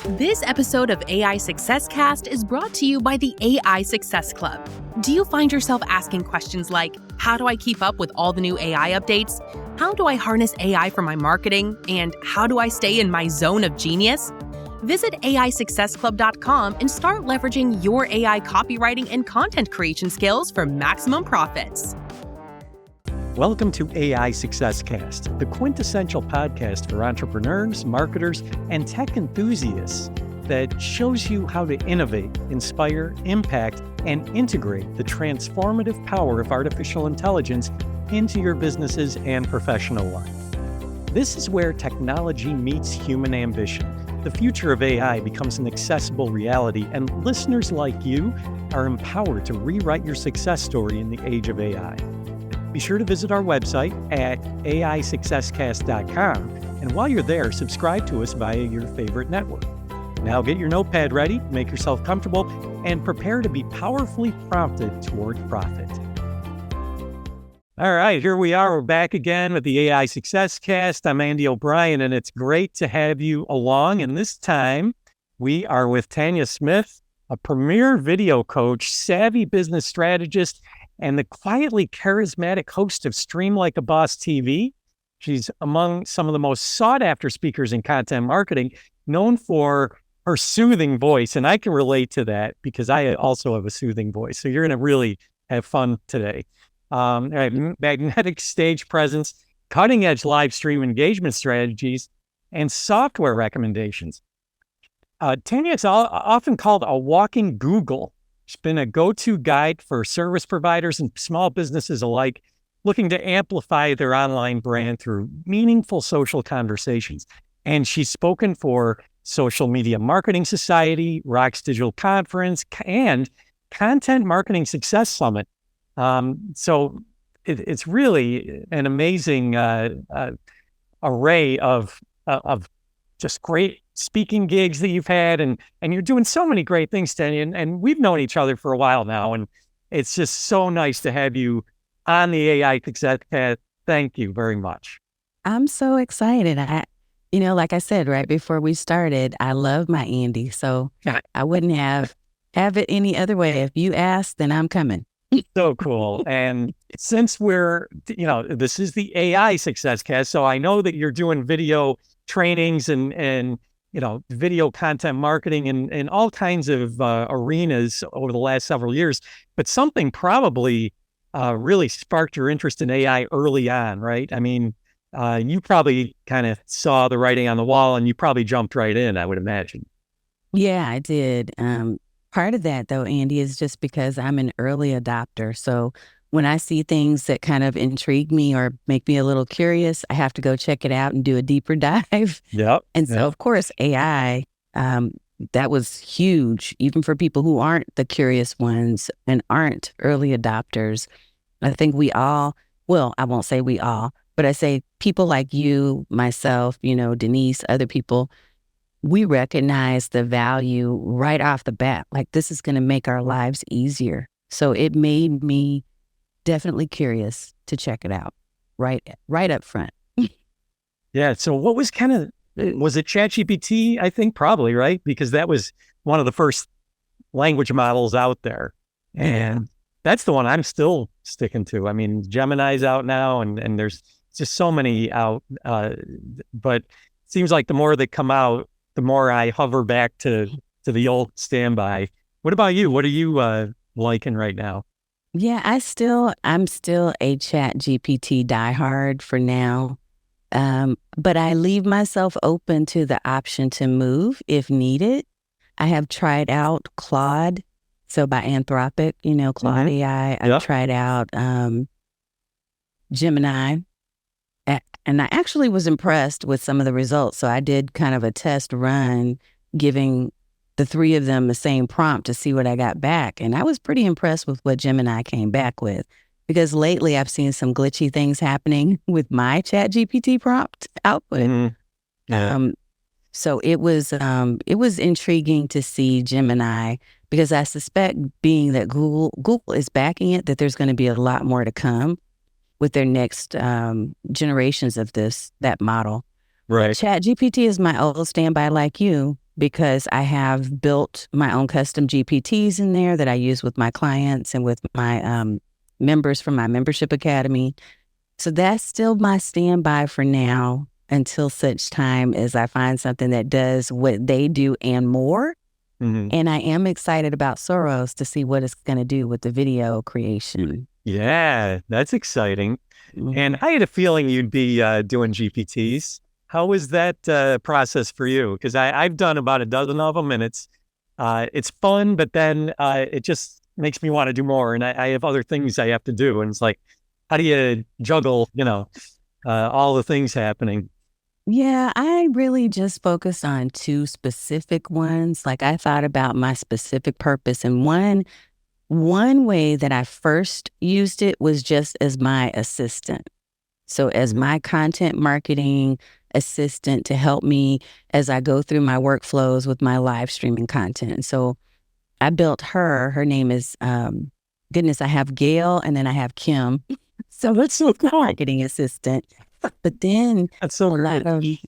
This episode of AI Success Cast is brought to you by the AI Success Club. Do you find yourself asking questions like, how do I keep up with all the new AI updates? How do I harness AI for my marketing? And how do I stay in my zone of genius? Visit AISuccessClub.com and start leveraging your AI copywriting and content creation skills for maximum profits. Welcome to AI Success Cast, the quintessential podcast for entrepreneurs, marketers, and tech enthusiasts that shows you how to innovate, inspire, impact, and integrate the transformative power of artificial intelligence into your businesses and professional life. This is where technology meets human ambition. The future of AI becomes an accessible reality, and listeners like you are empowered to rewrite your success story in the age of AI. Be sure to visit our website at AISuccessCast.com, and while you're there, subscribe to us via your favorite network. Now get your notepad ready, make yourself comfortable, and prepare to be powerfully prompted toward profit. All right, here we are. We're back again with the AI Success Cast. I'm Andy O'Brien, and it's great to have you along. And this time, we are with Tanya Smith, a premier video coach, savvy business strategist, and the quietly charismatic host of Stream Like a Boss TV. She's among some of the most sought-after speakers in content marketing, known for her soothing voice. And I can relate to that because I also have a soothing voice. So you're going to really have fun today. Magnetic stage presence, cutting-edge live stream engagement strategies, and software recommendations. Tanya is often called a walking Google. She's been a go-to guide for service providers and small businesses alike, looking to amplify their online brand through meaningful social conversations. And she's spoken for Social Media Marketing Society, Rock's Digital Conference, and Content Marketing Success Summit. So it's really an amazing array of just great speaking gigs that you've had, and you're doing so many great things, Tanya, and we've known each other for a while now, and it's just so nice to have you on the AI Success Cast. Thank you very much. I'm so excited. Like I said, right before we started, I love my Andy, so I wouldn't have it any other way. If you ask, then I'm coming. So cool. And since this is the AI Success Cast, so I know that you're doing video trainings and video content marketing in all kinds of arenas over the last several years, but something probably really sparked your interest in AI early on, right? I mean, you probably kind of saw the writing on the wall and you probably jumped right in, I would imagine. Yeah, I did. Part of that, though, Andy, is just because I'm an early adopter. So when I see things that kind of intrigue me or make me a little curious, I have to go check it out and do a deeper dive. Yep. And so, of course, AI, that was huge, even for people who aren't the curious ones and aren't early adopters. I think we all, well, I won't say we all, but I say people like you, myself, Denise, other people, we recognize the value right off the bat. Like, this is going to make our lives easier. So it made me definitely curious to check it out right up front. Yeah. So what was was it ChatGPT? I think probably, right? Because that was one of the first language models out there. And that's the one I'm still sticking to. I mean, Gemini's out now and there's just so many out. But it seems like the more that come out, the more I hover back to the old standby. What about you? What are you liking right now? Yeah, I'm still a ChatGPT diehard for now. But I leave myself open to the option to move if needed. I have tried out Claude, so by Anthropic, Claude AI. I've tried out Gemini. And I actually was impressed with some of the results. So I did kind of a test run, giving the three of them the same prompt to see what I got back. And I was pretty impressed with what Gemini came back with. Because lately I've seen some glitchy things happening with my ChatGPT prompt output. Mm-hmm. Yeah. So it was intriguing to see Gemini, because I suspect, being that Google is backing it, that there's going to be a lot more to come with their next generations of that model. Right. ChatGPT is my old standby like you. because I have built my own custom GPTs in there that I use with my clients and with my members from my membership academy. So that's still my standby for now until such time as I find something that does what they do and more. Mm-hmm. And I am excited about Soros to see what it's going to do with the video creation. Yeah, that's exciting. Mhm. And I had a feeling you'd be doing GPTs. How was that process for you? Because I've done about a dozen of them, and it's fun, but then it just makes me want to do more. And I have other things I have to do, and it's like, how do you juggle, all the things happening? Yeah, I really just focused on two specific ones. Like I thought about my specific purpose, and one way that I first used it was just as my assistant. So as my content marketing assistant to help me as I go through my workflows with my live streaming content. So I built her. Her name is goodness, I have Gail and then I have Kim. So that's so cool. Marketing assistant. But then That's so great.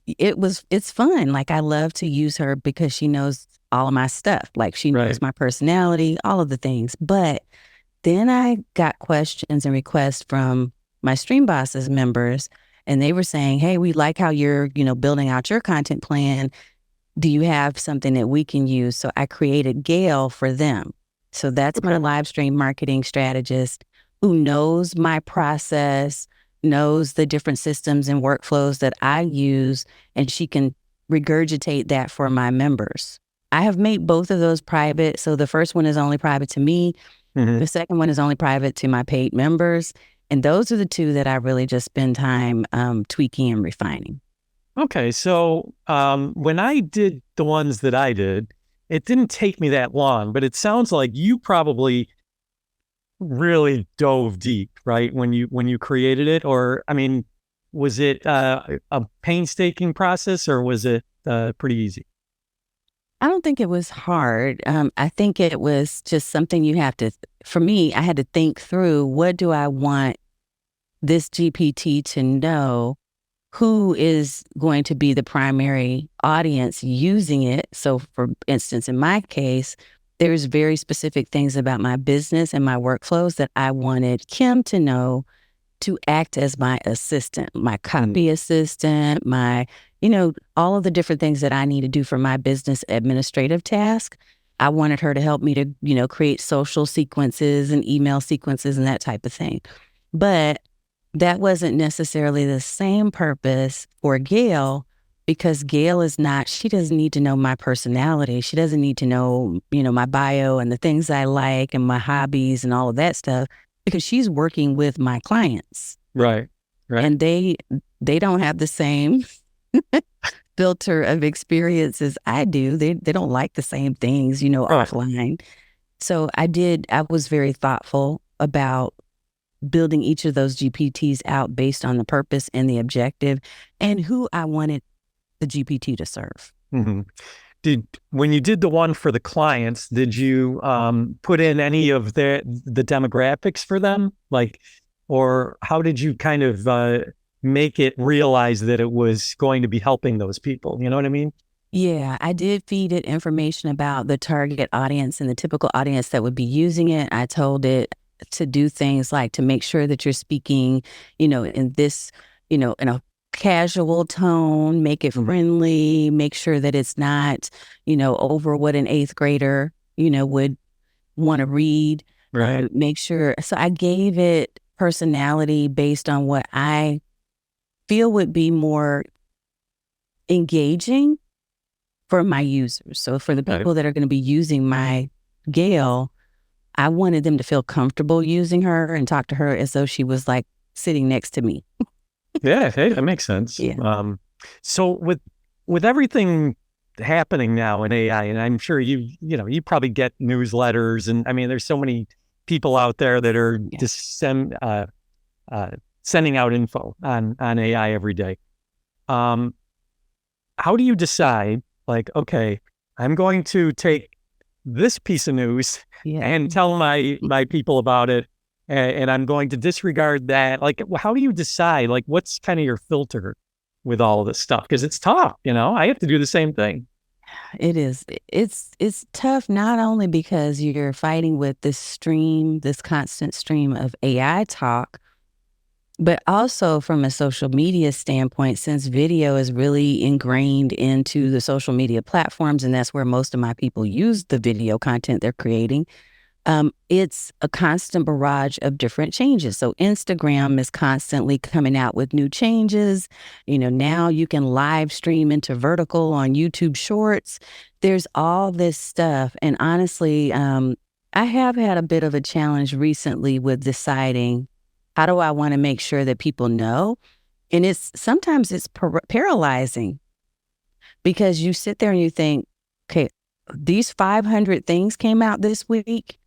It's fun. Like I love to use her because she knows all of my stuff. Like she knows Right. my personality, all of the things. But then I got questions and requests from my Stream Bosses members, and they were saying, "Hey, we like how you're, building out your content plan. Do you have something that we can use?" So I created Gail for them. So that's my live stream marketing strategist who knows my process, knows the different systems and workflows that I use, and she can regurgitate that for my members. I have made both of those private. So the first one is only private to me. Mhm. The second one is only private to my paid members. And those are the two that I really just spend time tweaking and refining. Okay, so when I did the ones that I did, it didn't take me that long, but it sounds like you probably really dove deep, right? When you created it, or I mean, was it a painstaking process, or was it pretty easy? I don't think it was hard. I think it was just something you have to, for me, I had to think through, what do I want this GPT to know? Who is going to be the primary audience using it? So for instance, in my case, there's very specific things about my business and my workflows that I wanted Kim to know to act as my assistant, my copy assistant, all of the different things that I need to do for my business administrative task. I wanted her to help me to, create social sequences and email sequences and that type of thing. But that wasn't necessarily the same purpose for Gail, because Gail she doesn't need to know my personality. She doesn't need to know, my bio and the things I like and my hobbies and all of that stuff, because she's working with my clients. Right. And they don't have the same filter of experience as I do. They don't like the same things, offline. So I was very thoughtful about building each of those GPTs out based on the purpose and the objective and who I wanted the GPT to serve. Mm-hmm. When you did the one for the clients, did you put in any of the demographics for them? Or how did you kind of make it realize that it was going to be helping those people? You know what I mean? Yeah, I did feed it information about the target audience and the typical audience that would be using it. I told it to do things like to make sure that you're speaking, in this, in a casual tone, make it friendly, make sure that it's not, over what an 8th grader, would want to read. Right. Make sure. So I gave it personality based on what I feel would be more engaging for my users. So for the people that are going to be using my Gail, I wanted them to feel comfortable using her and talk to her as though she was like sitting next to me. Yeah, hey, that makes sense. Yeah. So with everything happening now in AI, and I'm sure you probably get newsletters, and I mean, there's so many people out there that are just sending out info on AI every day. How do you decide, like, okay, I'm going to take this piece of news and tell my people about it, and I'm going to disregard that? Like, how do you decide, like, what's kind of your filter with all of this stuff? Because it's tough, I have to do the same thing. It is. It's tough not only because you're fighting with this constant stream of AI talk, but also from a social media standpoint, since video is really ingrained into the social media platforms, and that's where most of my people use the video content they're creating. It's a constant barrage of different changes. So Instagram is constantly coming out with new changes. Now you can live stream into vertical on YouTube Shorts. There's all this stuff. And honestly, I have had a bit of a challenge recently with deciding how do I want to make sure that people know. And sometimes it's paralyzing because you sit there and you think, okay, these 500 things came out this week.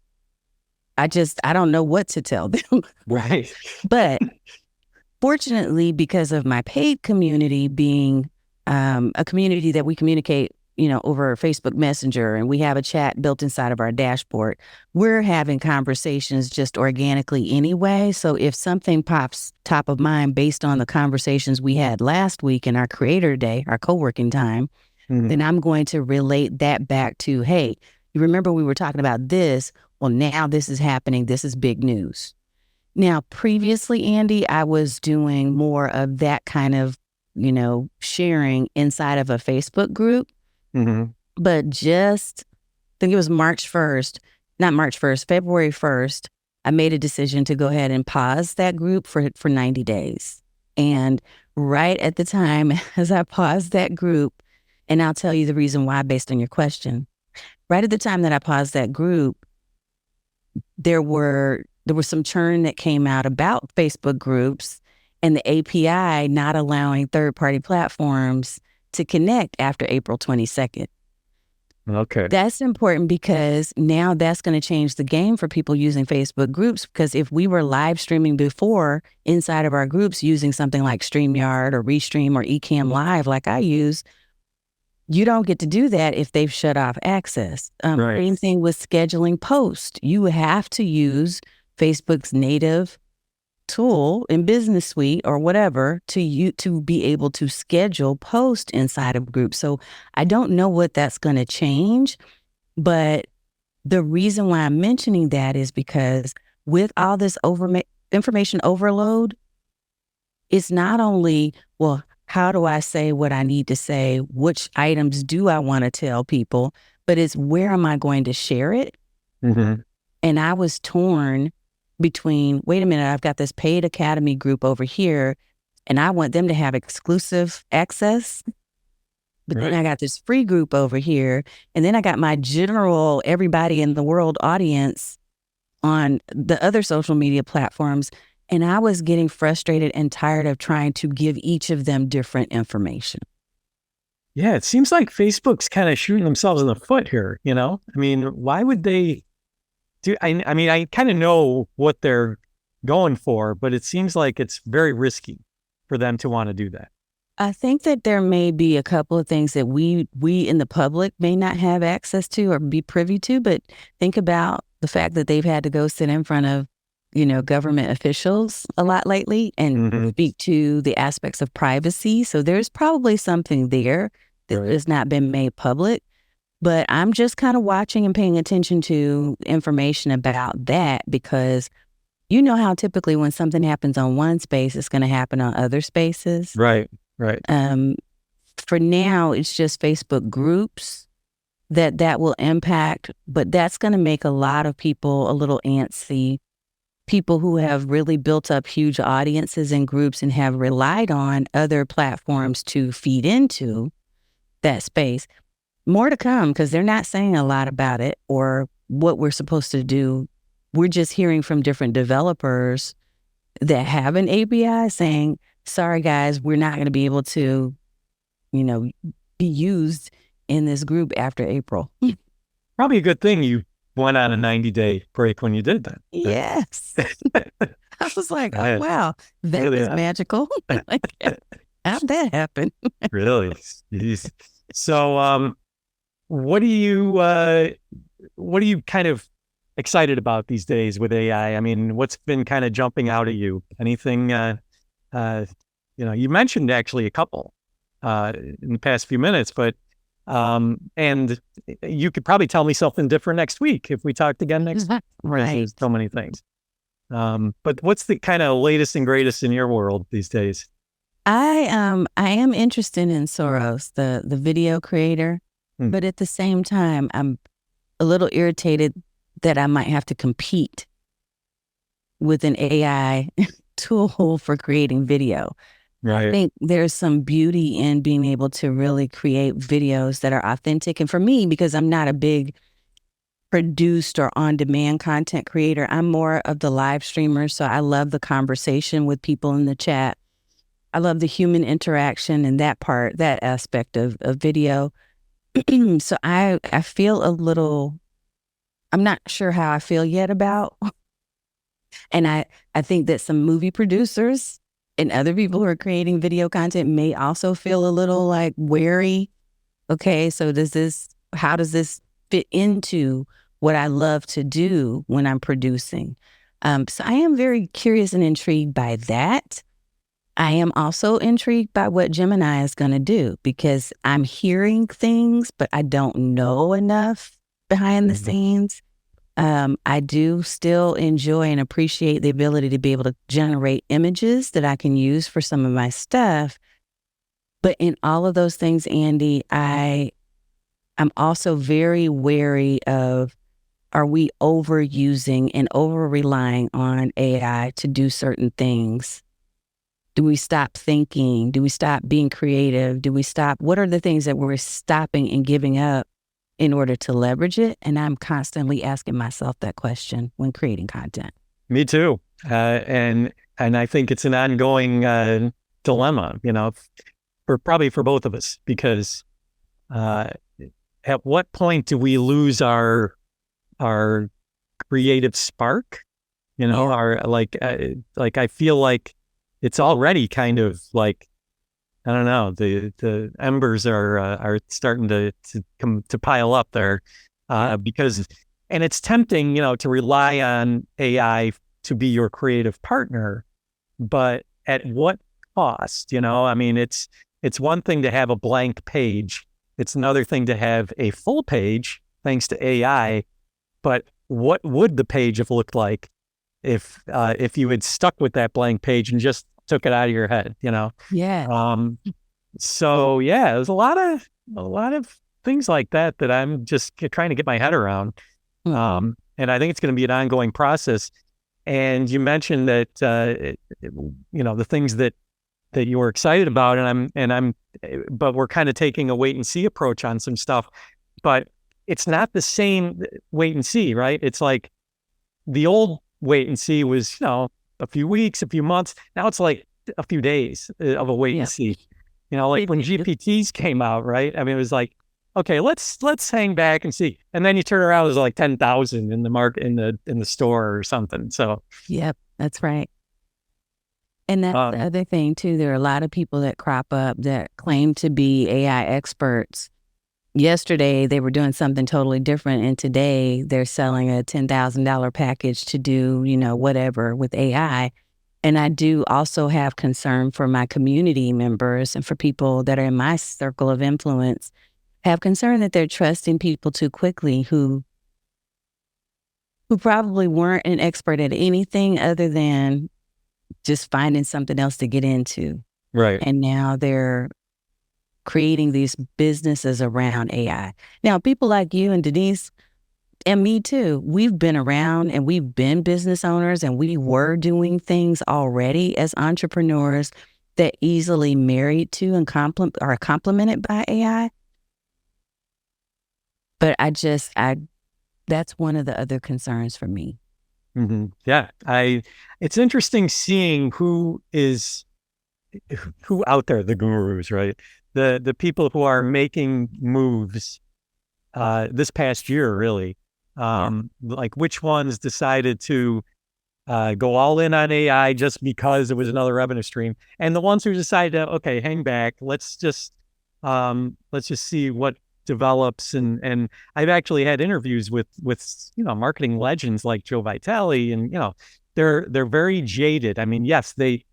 I don't know what to tell them. Right. But fortunately, because of my paid community being a community that we communicate, over Facebook Messenger, and we have a chat built inside of our dashboard, we're having conversations just organically anyway. So if something pops top of mind based on the conversations we had last week in our creator day, our co-working time, then I'm going to relate that back to, hey, you remember we were talking about this? Well, now this is happening. This is big news. Now, previously, Andy, I was doing more of that kind of, sharing inside of a Facebook group. But I think it was February 1st, I made a decision to go ahead and pause that group for 90 days. And right at the time, as I paused that group, and I'll tell you the reason why based on your question, right at the time that I paused that group, there was some churn that came out about Facebook groups and the API not allowing third-party platforms to connect after April 22nd. Okay. That's important because now that's going to change the game for people using Facebook groups, because if we were live streaming before inside of our groups using something like StreamYard or Restream or Ecamm Live like I use, you don't get to do that if they've shut off access. Right. Same thing with scheduling posts. You have to use Facebook's native tool in Business Suite or whatever to be able to schedule post inside of groups. So I don't know what that's going to change, but the reason why I'm mentioning that is because with all this information overload, it's not only, well, how do I say what I need to say? Which items do I want to tell people? But it's where am I going to share it? And I was torn between, wait a minute, I've got this paid academy group over here, and I want them to have exclusive access. But then I got this free group over here, and then I got my general everybody in the world audience on the other social media platforms. And I was getting frustrated and tired of trying to give each of them different information. Yeah, it seems like Facebook's kind of shooting themselves in the foot here, I mean, why would they do? I mean, I kind of know what they're going for, but it seems like it's very risky for them to want to do that. I think that there may be a couple of things that we in the public may not have access to or be privy to, but think about the fact that they've had to go sit in front of, government officials a lot lately and speak to the aspects of privacy. So there's probably something there that has not been made public. But I'm just kind of watching and paying attention to information about that, because you know how typically when something happens on one space, it's going to happen on other spaces. Right. For now, it's just Facebook groups that will impact, but that's going to make a lot of people a little antsy. People who have really built up huge audiences and groups and have relied on other platforms to feed into that space. More to come, because they're not saying a lot about it or what we're supposed to do. We're just hearing from different developers that have an API saying, sorry, guys, we're not going to be able to, be used in this group after April. Probably a good thing you went on a 90-day break when you did that. Yes. I was like, oh, wow, that is magical. Like, how'd that happen? Really? Jeez. So, what are you kind of excited about these days with AI? I mean, what's been kind of jumping out at you? Anything, you mentioned actually a couple in the past few minutes, but And you could probably tell me something different next week if we talked again next week. Right. There's so many things. But what's the kind of latest and greatest in your world these days? I am interested in Soros, the video creator, but at the same time, I'm a little irritated that I might have to compete with an AI tool for creating video. Right. I think there's some beauty in being able to really create videos that are authentic. And for me, because I'm not a big produced or on-demand content creator, I'm more of the live streamer. So I love the conversation with people in the chat. I love the human interaction and that aspect of video. So I feel a little, I'm not sure how I feel yet about. And I think that some movie producers and other people who are creating video content may also feel a little like wary. Okay, so how does this fit into what I love to do when I'm producing? So I am very curious and intrigued by that. I am also intrigued by what Gemini is going to do because I'm hearing things, but I don't know enough behind the scenes. I do still enjoy and appreciate the ability to be able to generate images that I can use for some of my stuff. But in all of those things, Andy, I'm also very wary of, are we overusing and over-relying on AI to do certain things? Do we stop thinking? Do we stop being creative? What are the things that we're stopping and giving up in order to leverage it? And I'm constantly asking myself that question when creating content. Me too. And I think it's an ongoing dilemma, for both of us, because at what point do we lose our creative spark? I feel like it's already kind of like, I don't know, the embers are starting to pile up there, because, and it's tempting, to rely on AI to be your creative partner, but at what cost? I mean, it's one thing to have a blank page. It's another thing to have a full page thanks to AI. But what would the page have looked like if you had stuck with that blank page and just took it out of your head? Yeah. So yeah, there's a lot of things like that I'm just trying to get my head around. And I think it's going to be an ongoing process. And you mentioned that the things that you were excited about, but we're kind of taking a wait and see approach on some stuff. But it's not the same wait and see, right? It's like the old wait and see was, a few weeks, a few months. Now it's like a few days of a wait and see. Like when GPTs came out, right? I mean, it was like, okay, let's hang back and see. And then you turn around, there's like 10,000 in the market, in the store or something. So, yep, that's right. And that's the other thing too. There are a lot of people that crop up that claim to be AI experts. Yesterday, they were doing something totally different. And today they're selling a $10,000 package to do, whatever with AI. And I do also have concern for my community members and for people that are in my circle of influence, have concern that they're trusting people too quickly who probably weren't an expert at anything other than just finding something else to get into. Right. And now they're creating these businesses around AI. Now, people like you and Denise and me too, we've been around and we've been business owners and we were doing things already as entrepreneurs that easily married to and are complemented by AI. But that's one of the other concerns for me. Mm-hmm. Yeah. It's interesting seeing who out there, the gurus, right? The people who are making moves this past year, really. Like which ones decided to go all in on AI just because it was another revenue stream, and the ones who decided to, okay, hang back, let's just see what develops. And I've actually had interviews with marketing legends like Joe Vitale, and they're very jaded. I mean, yes, they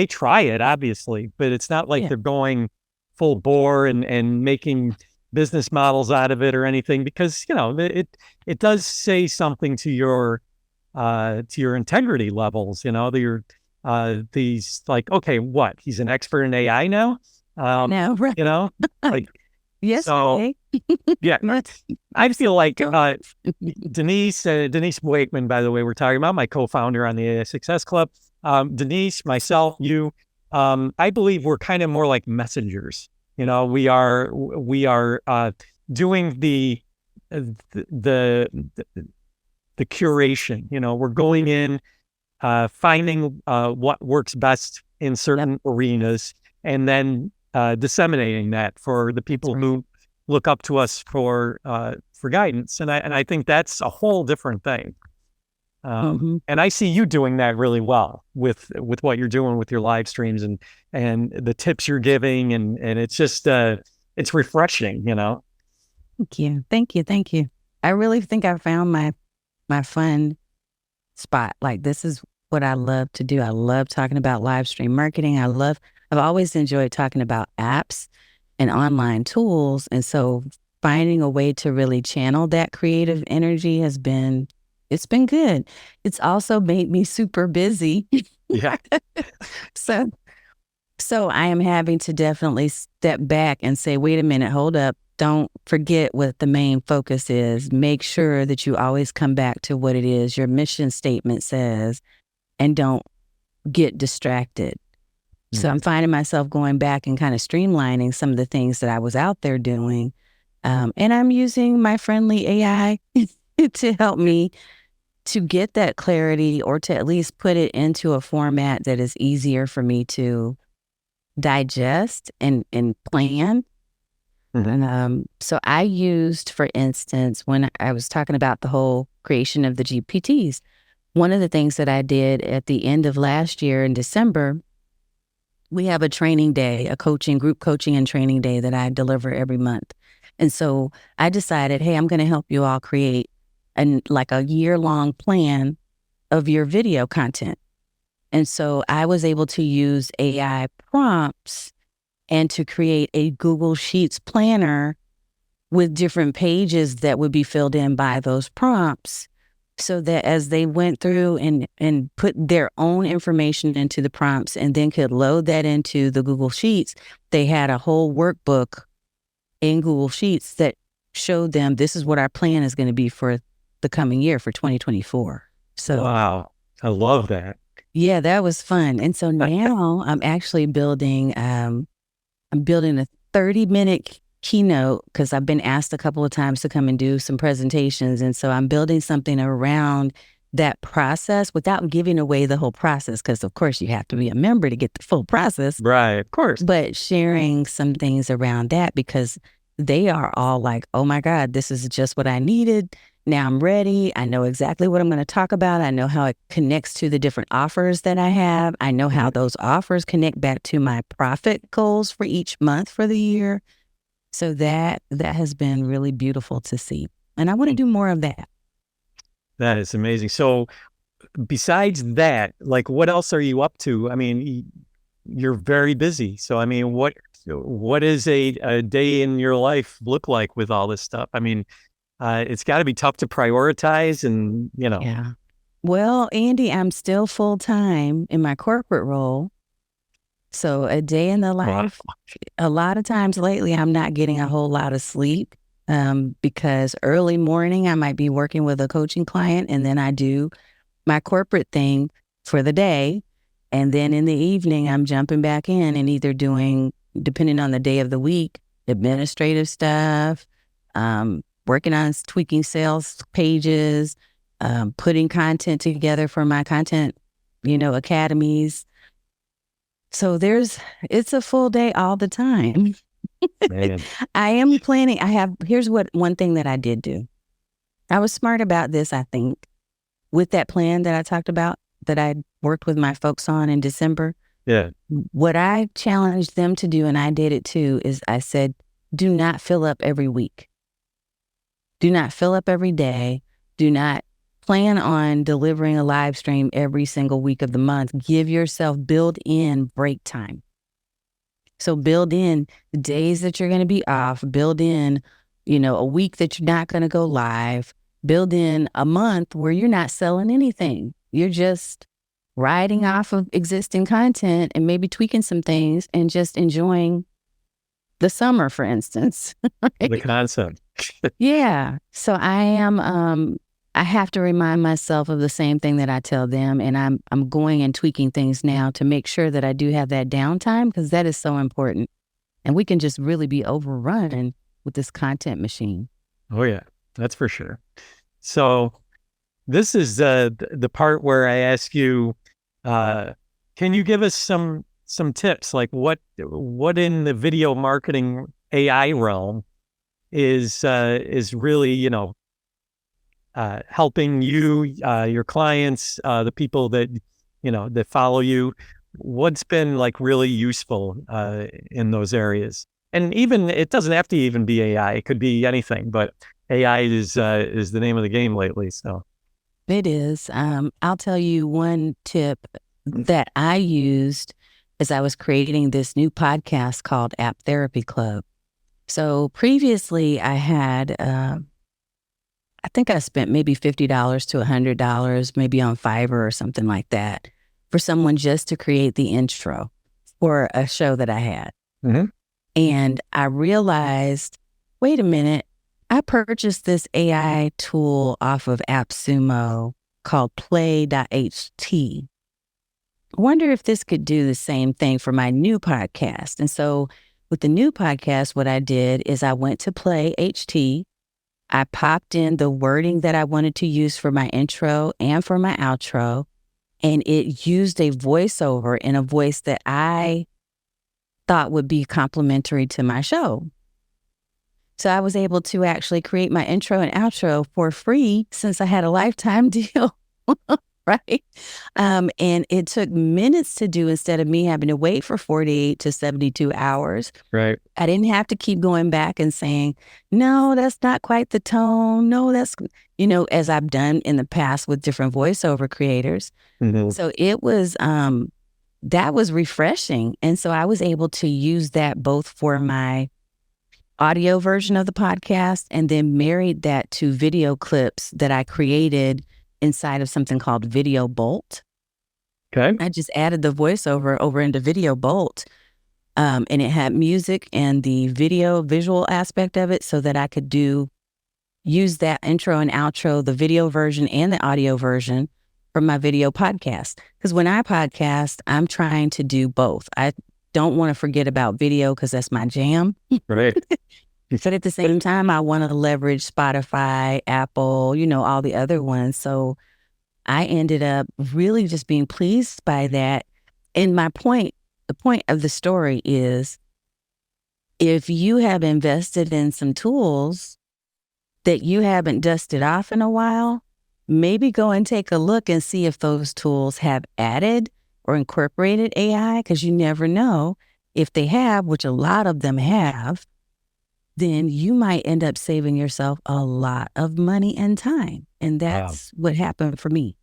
try it obviously, but it's not like they're going full bore and making business models out of it or anything, because, it does say something to your integrity levels, these like, okay, what? He's an expert in AI now? No, right. Like, Yes. so, Okay. yeah, I feel like Denise Wakeman, by the way, we're talking about, my co-founder on the AI Success Club. Denise, myself, you, I believe we're kind of more like messengers. We are doing the curation. We're going in, finding what works best in certain arenas, and then disseminating that for the people who look up to us for guidance. And I think that's a whole different thing. And I see you doing that really well with what you're doing with your live streams and the tips you're giving, and it's just it's refreshing. Thank you. I really think I found my fun spot. Like, this is what I love to do. I love talking about live stream marketing. I've always enjoyed talking about apps and online tools. And so finding a way to really channel that creative energy it's been good. It's also made me super busy. Yeah. So I am having to definitely step back and say, wait a minute, hold up. Don't forget what the main focus is. Make sure that you always come back to what it is your mission statement says, and don't get distracted. So I'm finding myself going back and kind of streamlining some of the things that I was out there doing. And I'm using my friendly AI to help me to get that clarity, or to at least put it into a format that is easier for me to digest and plan. And so I used, for instance, when I was talking about the whole creation of the GPTs, one of the things that I did at the end of last year in December, we have a training day, a group coaching and training day that I deliver every month. And so I decided, hey, I'm going to help you all create a year-long plan of your video content. And so I was able to use AI prompts and to create a Google Sheets planner with different pages that would be filled in by those prompts, so that as they went through and put their own information into the prompts and then could load that into the Google Sheets, they had a whole workbook in Google Sheets that showed them, this is what our plan is going to be for the coming year, for 2024. So, wow, I love that. Yeah, that was fun. And so now I'm actually building a 30-minute keynote, because I've been asked a couple of times to come and do some presentations. And so I'm building something around that process without giving away the whole process, because of course you have to be a member to get the full process. Right, of course. But sharing some things around that, because they are all like, oh my God, this is just what I needed. Now I'm ready. I know exactly what I'm going to talk about. I know how it connects to the different offers that I have. I know how those offers connect back to my profit goals for each month for the year. So that has been really beautiful to see. And I want to do more of that. That is amazing. So besides that, like, what else are you up to? I mean, you're very busy. So, I mean, what is a day in your life look like with all this stuff? I mean, it's got to be tough to prioritize and, Yeah. Well, Andy, I'm still full-time in my corporate role. So a day in the life, a lot of times lately, I'm not getting a whole lot of sleep, because early morning, I might be working with a coaching client, and then I do my corporate thing for the day. And then in the evening, I'm jumping back in and either doing, depending on the day of the week, administrative stuff, working on tweaking sales pages, putting content together for my content, academies. So it's a full day all the time. Man. I am planning. Here's one thing that I did do. I was smart about this, I think, with that plan that I talked about, that I worked with my folks on in December. Yeah. What I challenged them to do, and I did it too, is I said, do not fill up every week. Do not fill up every day. Do not plan on delivering a live stream every single week of the month. Give yourself built-in break time. So build in the days that you're going to be off, build in, a week that you're not going to go live, build in a month where you're not selling anything. You're just riding off of existing content and maybe tweaking some things and just enjoying the summer, for instance. Right? The concept. Yeah. So I have to remind myself of the same thing that I tell them. And I'm going and tweaking things now to make sure that I do have that downtime, because that is so important. And we can just really be overrun with this content machine. Oh, yeah, that's for sure. So this is the part where I ask you, can you give us some tips? Like what in the video marketing AI realm is really, helping you, your clients, the people that, that follow you? What's been like really useful in those areas? And even, it doesn't have to even be AI. It could be anything, but AI is the name of the game lately. So it is. I'll tell you one tip that I used as I was creating this new podcast called App Therapy Club. So previously I had, I think I spent maybe $50 to $100, maybe on Fiverr or something like that, for someone just to create the intro for a show that I had. Mm-hmm. And I realized, wait a minute, I purchased this AI tool off of AppSumo called play.ht. I wonder if this could do the same thing for my new podcast. And so with the new podcast, what I did is I went to play.ht. I popped in the wording that I wanted to use for my intro and for my outro, and it used a voiceover in a voice that I thought would be complimentary to my show. So I was able to actually create my intro and outro for free since I had a lifetime deal, right? And it took minutes to do instead of me having to wait for 48 to 72 hours. Right. I didn't have to keep going back and saying, no, that's not quite the tone. No, that's, as I've done in the past with different voiceover creators. Mm-hmm. So it was, that was refreshing. And so I was able to use that both for my audio version of the podcast and then married that to video clips that I created inside of something called Video Bolt. Okay. I just added the voiceover over into Video Bolt, and it had music and the visual aspect of it so that I could use that intro and outro, the video version and the audio version for my video podcast. Because when I podcast, I'm trying to do both. I don't want to forget about video because that's my jam. Right. But at the same time, I want to leverage Spotify, Apple, all the other ones. So I ended up really just being pleased by that. And the point of the story is, if you have invested in some tools that you haven't dusted off in a while, maybe go and take a look and see if those tools have added or incorporated AI, because you never know. If they have, which a lot of them have, then you might end up saving yourself a lot of money and time. And that's what happened for me.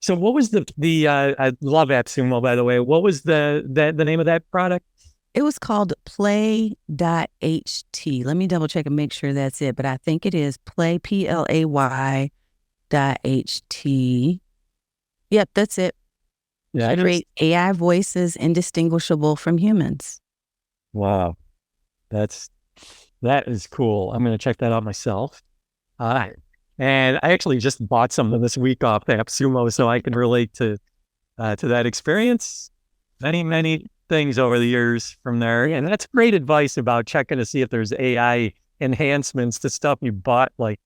So what was the I love AppSumo, by the way. What was the name of that product? It was called play.ht. Let me double check and make sure that's it. But I think it is play.ht. Yep, that's it. Yeah, Create AI voices indistinguishable from humans. Wow. That is cool. I'm going to check that out myself. And I actually just bought something this week off AppSumo, so I can relate to that experience. Many, many things over the years from there. And that's great advice about checking to see if there's AI enhancements to stuff you bought, like,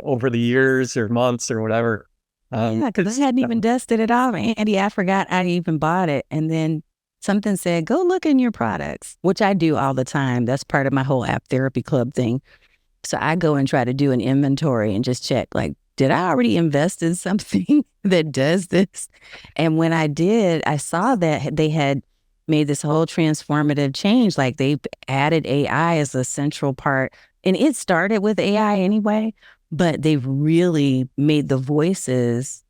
over the years or months or whatever. Yeah, because I hadn't even dusted it off, Andy. I forgot I even bought it. And then something said, go look in your products, which I do all the time. That's part of my whole App Therapy Club thing. So I go and try to do an inventory and just check, like, did I already invest in something that does this? And when I did, I saw that they had made this whole transformative change. Like, they added AI as a central part. And it started with AI anyway, but they've really made the voices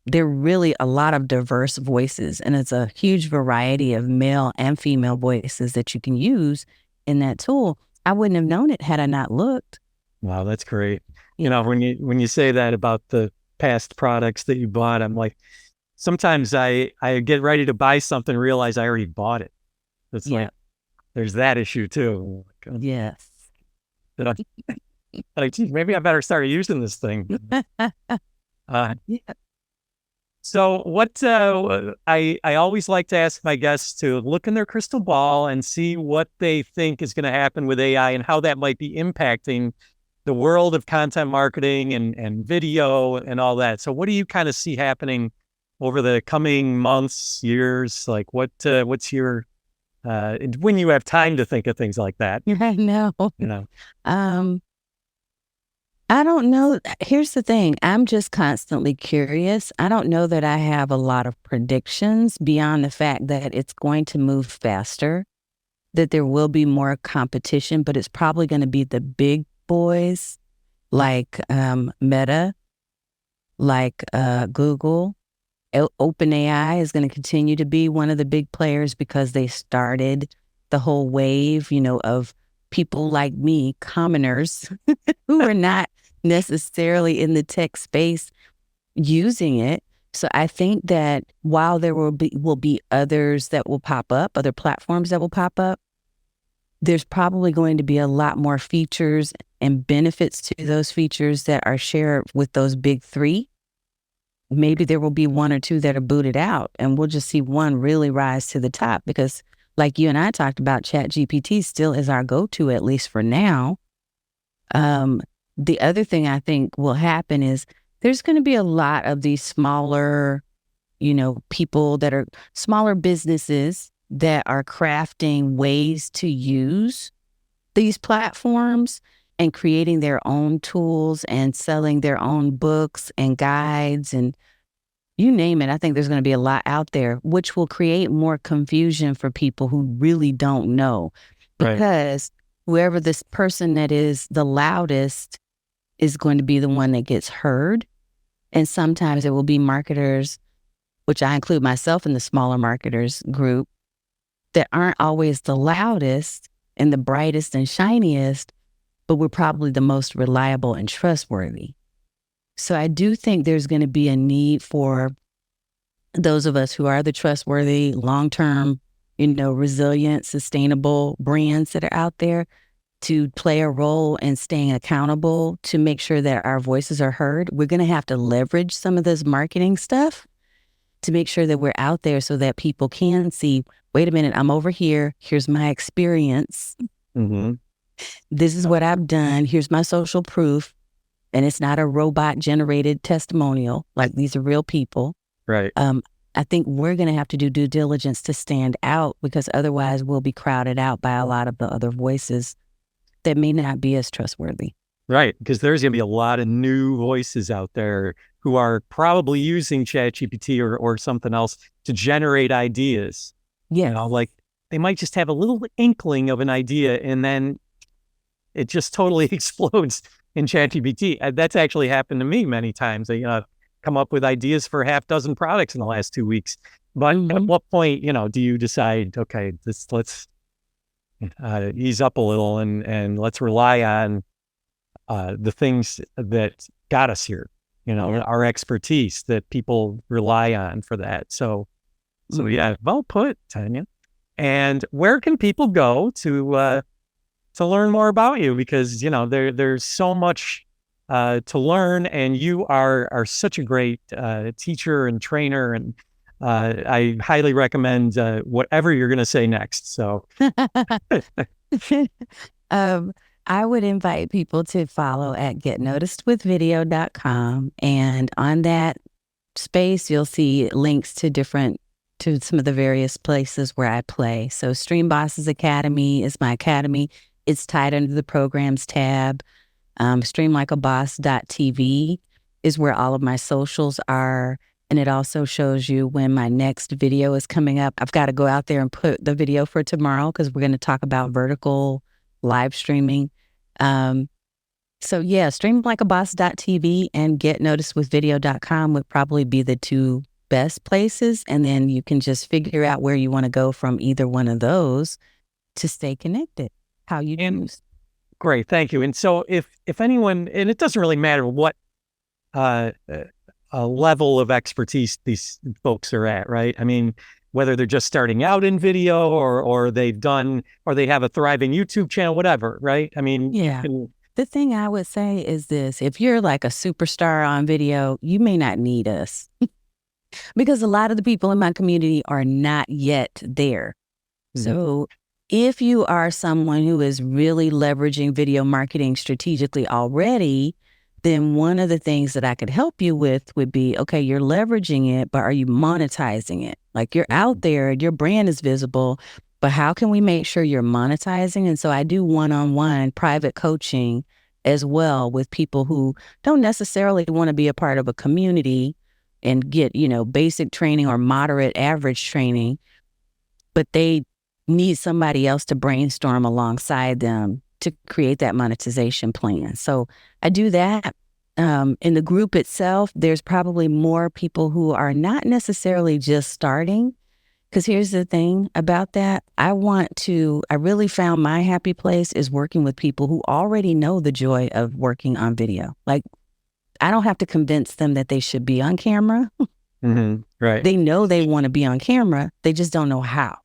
there are really a lot of diverse voices, and it's a huge variety of male and female voices that you can use in that tool. I wouldn't have known it had I not looked. Wow, that's great. Yeah. You know, when you say that about the past products that you bought, I'm like, sometimes I get ready to buy something, and realize I already bought it. It's like, there's that issue too. Yes. Like, geez, maybe I better start using this thing. Yeah. So what I always like to ask my guests to look in their crystal ball and see what they think is going to happen with AI and how that might be impacting the world of content marketing and video and all that. So what do you kind of see happening over the coming months, years? Like what's your when you have time to think of things like that? I know. You know. I don't know. Here's the thing. I'm just constantly curious. I don't know that I have a lot of predictions beyond the fact that it's going to move faster, that there will be more competition, but it's probably going to be the big boys like Meta, like Google. OpenAI is going to continue to be one of the big players because they started the whole wave, of people like me, commoners, who are not necessarily in the tech space using it. So I think that while there will be others that will pop up, other platforms that will pop up, there's probably going to be a lot more features and benefits to those features that are shared with those big three. Maybe there will be one or two that are booted out, and we'll just see one really rise to the top because, like you and I talked about, ChatGPT still is our go-to, at least for now. The other thing I think will happen is there's going to be a lot of these smaller, people that are smaller businesses that are crafting ways to use these platforms and creating their own tools and selling their own books and guides and you name it. I think there's going to be a lot out there, which will create more confusion for people who really don't know. Because whoever this person that is the loudest is going to be the one that gets heard. And sometimes it will be marketers, which I include myself in the smaller marketers group, that aren't always the loudest and the brightest and shiniest, but we're probably the most reliable and trustworthy. So I do think there's going to be a need for those of us who are the trustworthy, long-term, resilient, sustainable brands that are out there to play a role in staying accountable to make sure that our voices are heard. We're going to have to leverage some of this marketing stuff to make sure that we're out there so that people can see, wait a minute, I'm over here. Here's my experience. Mm-hmm. This is what I've done. Here's my social proof. And it's not a robot generated testimonial. Like, these are real people. Right. I think we're going to have to do due diligence to stand out because otherwise we'll be crowded out by a lot of the other voices that may not be as trustworthy. Right. Because there's going to be a lot of new voices out there who are probably using ChatGPT or something else to generate ideas. Yeah. Like they might just have a little inkling of an idea and then it just totally explodes in ChatGPT. That's actually happened to me many times. I come up with ideas for half dozen products in the last 2 weeks. But at what point, do you decide, okay, let's ease up a little and let's rely on the things that got us here, our expertise that people rely on for that. So yeah, well put, Tanya. And where can people go to learn more about you? Because, there's so much to learn, and you are such a great teacher and trainer. And I highly recommend whatever you're going to say next. So I would invite people to follow at getnoticedwithvideo.com. And on that space, you'll see links to some of the various places where I play. So Stream Bosses Academy is my academy. It's tied under the programs tab. Streamlikeaboss.tv is where all of my socials are. And it also shows you when my next video is coming up. I've got to go out there and put the video for tomorrow because we're going to talk about vertical live streaming. So yeah, streamlikeaboss.tv and getnoticedwithvideo.com would probably be the two best places. And then you can just figure out where you want to go from either one of those to stay connected, how you choose. Great, thank you. And so if anyone, and it doesn't really matter what level of expertise these folks are at, right? I mean, whether they're just starting out in video or they have a thriving YouTube channel, whatever, right? I mean, yeah. The thing I would say is this: if you're like a superstar on video, you may not need us because a lot of the people in my community are not yet there. Mm-hmm. So if you are someone who is really leveraging video marketing strategically already, then one of the things that I could help you with would be, okay, you're leveraging it, but are you monetizing it? Like you're out there, your brand is visible, but how can we make sure you're monetizing? And so I do one-on-one private coaching as well with people who don't necessarily want to be a part of a community and get, basic training or moderate average training, but they need somebody else to brainstorm alongside them to create that monetization plan. So I do that. In the group itself, there's probably more people who are not necessarily just starting. Because here's the thing about that. I really found my happy place is working with people who already know the joy of working on video. Like, I don't have to convince them that they should be on camera. Mm-hmm. Right. They know they want to be on camera. They just don't know how.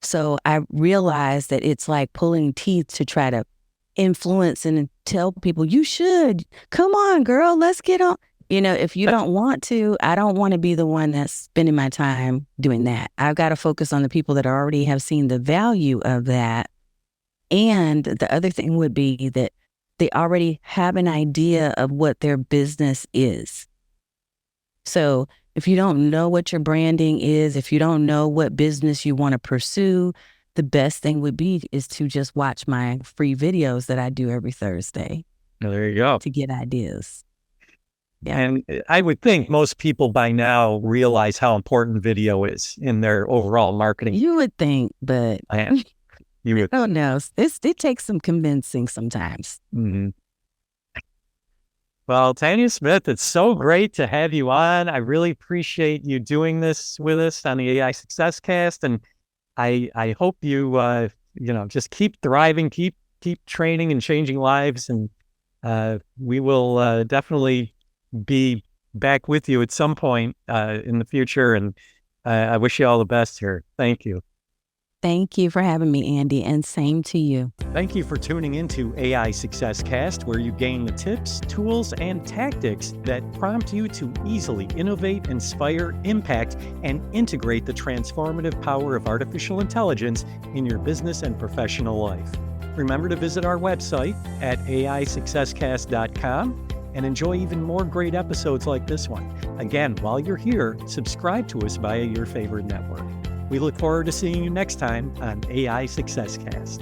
So I realized that it's like pulling teeth to try to influence and tell people, you should. Come on, girl, let's get on. If you don't want to, I don't want to be the one that's spending my time doing that. I've got to focus on the people that already have seen the value of that. And the other thing would be that they already have an idea of what their business is. So if you don't know what your branding is, if you don't know what business you want to pursue, the best thing would be is to just watch my free videos that I do every Thursday. Oh, there you go. To get ideas. Yeah. And I would think most people by now realize how important video is in their overall marketing. You would think, but you would. I don't know. It takes some convincing sometimes. Mm-hmm. Well, Tanya Smith, it's so great to have you on. I really appreciate you doing this with us on the AI Success Cast, and I hope you just keep thriving, keep training and changing lives, and we will definitely be back with you at some point in the future. And I wish you all the best here. Thank you. Thank you for having me, Andy, and same to you. Thank you for tuning into AI Success Cast, where you gain the tips, tools, and tactics that prompt you to easily innovate, inspire, impact, and integrate the transformative power of artificial intelligence in your business and professional life. Remember to visit our website at aisuccesscast.com and enjoy even more great episodes like this one. Again, while you're here, subscribe to us via your favorite network. We look forward to seeing you next time on AI Success Cast.